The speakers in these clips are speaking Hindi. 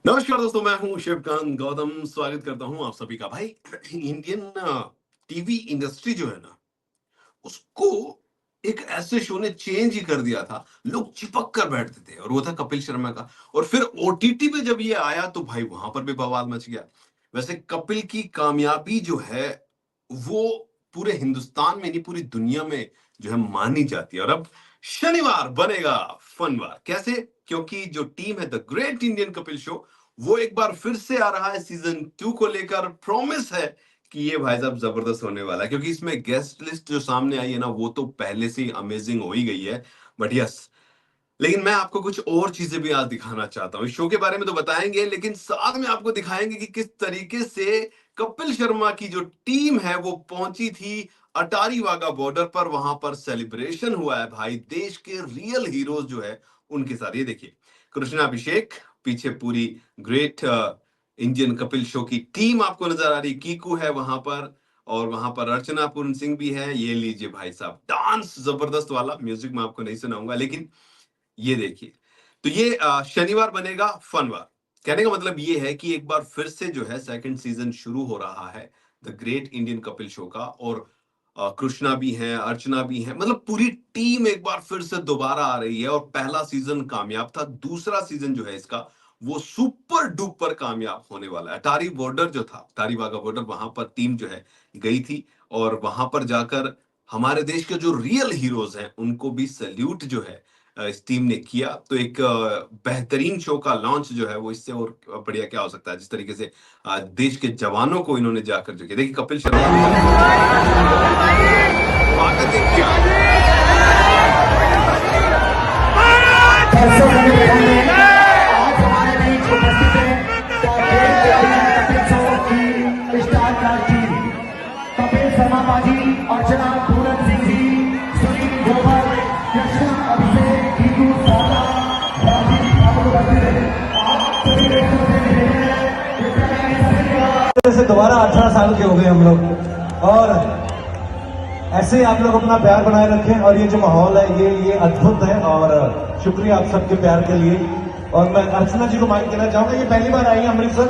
नमस्कार दोस्तों, मैं हूं शिवकांत गौतम। स्वागत करता हूं आप सभी का। भाई, इंडियन टीवी इंडस्ट्री जो है ना, उसको एक ऐसे शो ने चेंज ही कर दिया था। लोग चिपक कर बैठते थे और वो था कपिल शर्मा का। और फिर ओटीटी पे जब ये आया तो भाई वहां पर भी बवाल मच गया। वैसे कपिल की कामयाबी जो है वो पूरे हिंदुस्तान में नहीं, पूरी दुनिया में जो है मानी जाती है। और अब शनिवार बनेगा फनवार। कैसे? क्योंकि जो टीम है the great Indian Kapil show, वो एक बार फिर से आ रहा है सीजन 2 को लेकर। प्रॉमिस है कि ये भाई साहब जबरदस्त होने वाला है, क्योंकि इसमें गेस्ट लिस्ट जो सामने आई है ना, वो तो पहले से ही अमेजिंग हो ही गई है। बट यस, लेकिन मैं आपको कुछ और चीजें भी आज दिखाना चाहता हूँ। इस शो के बारे में तो बताएंगे, लेकिन साथ में आपको दिखाएंगे कि किस तरीके से कपिल शर्मा की जो टीम है वो पहुंची थी अटारी वाघा बॉर्डर पर। वहां पर सेलिब्रेशन हुआ है भाई, देश के रियल हीरोज जो है उनके साथ। ये देखिए, कृष्णा अभिषेक, पीछे पूरी ग्रेट इंडियन कपिल शो की टीम आपको नजर आ रही। कीकू है वहां पर, और वहां पर अर्चना पूर्ण सिंह भी है। ये लीजिए भाई साहब, डांस जबरदस्त वाला। म्यूजिक मैं आपको नहीं सुनाऊंगा, लेकिन ये देखिए। तो ये शनिवार बनेगा फनवार। कहने का मतलब ये है कि एक बार फिर से जो है सेकंड सीजन शुरू हो रहा है the great Indian Kapil show का। और कृष्णा भी है, अर्चना भी है, मतलब पूरी टीम एक बार फिर से दोबारा आ रही है। और पहला सीजन कामयाब था, दूसरा सीजन जो है इसका वो सुपर डुपर कामयाब होने वाला है। अटारी बॉर्डर जो था, अटारी वाघा बॉर्डर, वहां पर टीम जो है गई थी। और वहां पर जाकर हमारे देश के जो रियल हीरोज हैं उनको भी सैल्यूट जो है इस टीम ने किया। तो एक बेहतरीन शो का लॉन्च जो है वो इससे और बढ़िया क्या हो सकता है। जिस तरीके से देश के जवानों को इन्होंने जाकर जो किया, देखिए कपिल शर्मा भी है। स्वागत देखिए आप। दर्शक हमें बताएंगे, आज हमारे बीच उपस्थित है the great Indian Kapil show की star cast team. Kapil Sharma बाजी, अर्चना पूरन सिंह जी, सुनील ग्रोवर, कृष्णा अभिषेक, कीकू सागा, राजीव आपको उपस्थित है। आप सभी लोगों से निवेदन है, कृपया से दोबारा 18 साल के हो गए हम लोग, और ऐसे ही आप लोग अपना प्यार बनाए रखें। और ये जो माहौल है ये अद्भुत है, और शुक्रिया आप सबके प्यार के लिए। और मैं अर्चना जी को माइक देना चाहूंगा, ये पहली बार आई है अमृतसर।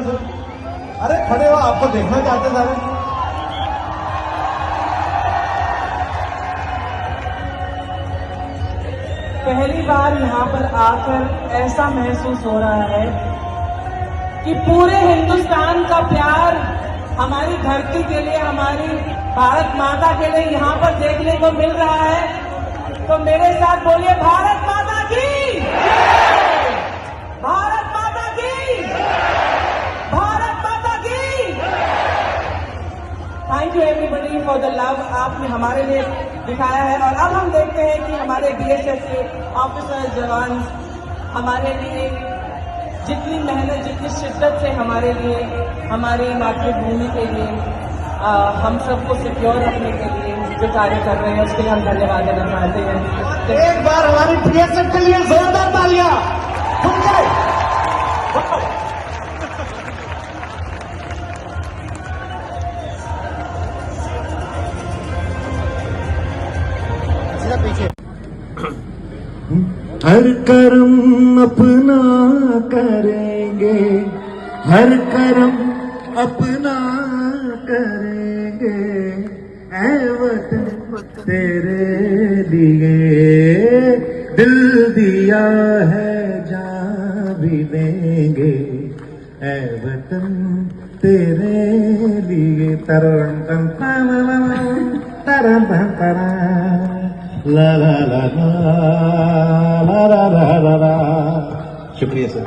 अरे खड़े हो, आपको देखना चाहते हैं सारे। पहली बार यहाँ पर आकर ऐसा महसूस हो रहा है कि पूरे हिंदुस्तान का प्यार हमारी धरती के लिए, हमारी भारत माता के लिए यहाँ पर देखने को मिल रहा है। तो मेरे साथ बोलिए, भारत माता की, भारत माता की, भारत माता की। Thank you everybody for the love आपने हमारे लिए दिखाया है। और अब हम देखते हैं कि हमारे बीएसएफ के ऑफिसर जवान हमारे लिए जितनी मेहनत, जितनी शिद्दत से हमारे लिए, हमारी मातृभूमि के लिए, हम सबको सिक्योर रखने के लिए जो कार्य कर रहे हैं, उसके लिए हम धन्यवाद देना चाहते हैं। एक बार हमारी बीएसएफ के लिए जोरदार तालियां। हर कर्म अपना करेंगे, हर कर्म अपना करेंगे, ऐ वतन तेरे लिए दिल दिया है, जान भी देंगे, ऐ वतन तेरे लिए। तरम तम तरम तरम ला ला ला ला ला ला ला ला। शुक्रिया सर।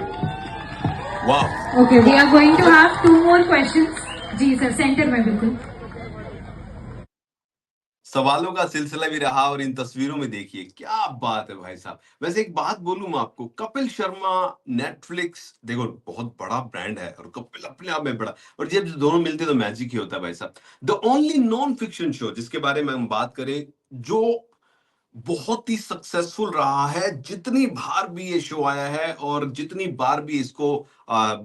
वाह। Okay, we are going to have 2 more questions. जी सर, सेंटर में बिल्कुल। सवालों का सिलसिला भी रहा, और इन तस्वीरों में देखिए क्या बात है भाई साहब। वैसे एक बात बोलूं मैं आपको, कपिल शर्मा, नेटफ्लिक्स देखो बहुत बड़ा ब्रांड है, और कपिल अपने आप में बड़ा। और जब दोनों मिलते हैं तो मैजिक ही होता है भाई साहब। The only non fiction show जिसके बारे में हम बात करें, जो बहुत ही सक्सेसफुल रहा है, जितनी बार भी ये शो आया है और जितनी बार भी इसको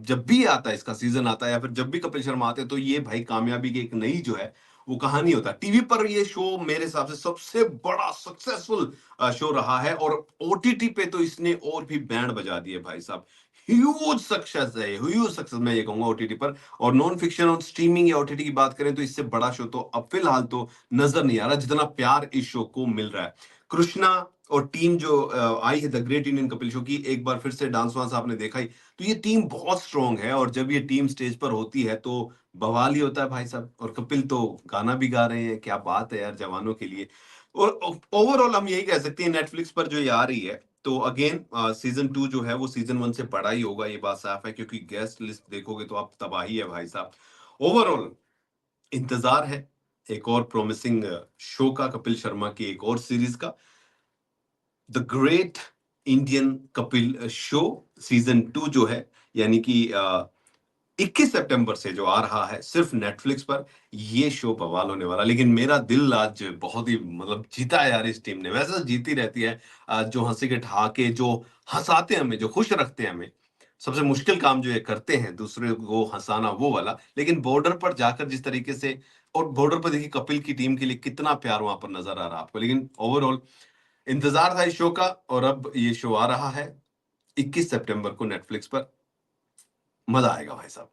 जब भी आता है, इसका सीजन आता है या फिर जब भी कपिल शर्मा आते हैं, तो ये भाई कामयाबी की एक नई जो है वो कहानी होता है। टीवी पर ये शो मेरे हिसाब से सबसे बड़ा सक्सेसफुल शो रहा है। और ओटीटी पे तो इसने और भी बैंड बजा दिए भाई साहब। ह्यूज सक्सेस है, ह्यूज सक्सेस मैं ये कहूंगा ओटीटी पर। और नॉन फिक्शन और स्ट्रीमिंग या ओटीटी की बात करें तो इससे बड़ा शो तो अब फिलहाल तो नजर नहीं आ रहा जितना प्यार इस शो को मिल रहा है। कृष्णा और टीम जो आई है the great Indian Kapil show की, एक बार फिर से डांस वांस आपने देखा ही, तो ये टीम बहुत स्ट्रांग है और जब ये टीम स्टेज पर होती है तो बवाल ही होता है भाई साहब। और कपिल तो गाना भी गा रहे हैं, क्या बात है यार जवानों के लिए। और ओवरऑल हम यही कह सकते हैं नेटफ्लिक्स पर जो ये आ रही है, तो अगेन सीजन 2 जो है वो सीजन 1 से बड़ा ही होगा, ये बात साफ है, क्योंकि गेस्ट लिस्ट देखोगे तो आप तबाही है भाई साहब। ओवरऑल इंतजार है एक और प्रॉमिसिंग शो का, कपिल शर्मा की एक और सीरीज का, the great Indian Kapil show season 2 जो है, यानी कि 21 सितंबर से जो आ रहा है सिर्फ नेटफ्लिक्स पर। ये शो बवाल होने वाला। लेकिन मेरा दिल आज बहुत ही मतलब जीता है यार इस टीम ने। वैसे तो जीती रहती है, जो हंसी के ठहाके, जो हंसाते हैं हमें, जो खुश रखते हैं हमें, सबसे मुश्किल काम जो ये करते हैं दूसरे को हंसाना वो वाला। लेकिन बॉर्डर पर जाकर जिस तरीके से, और बॉर्डर पर देखिए कपिल की टीम के लिए कितना प्यार वहां पर नजर आ रहा है आपको। लेकिन ओवरऑल इंतजार था इस शो का, और अब ये शो आ रहा है 21 सितंबर को नेटफ्लिक्स पर। मजा आएगा भाई साहब।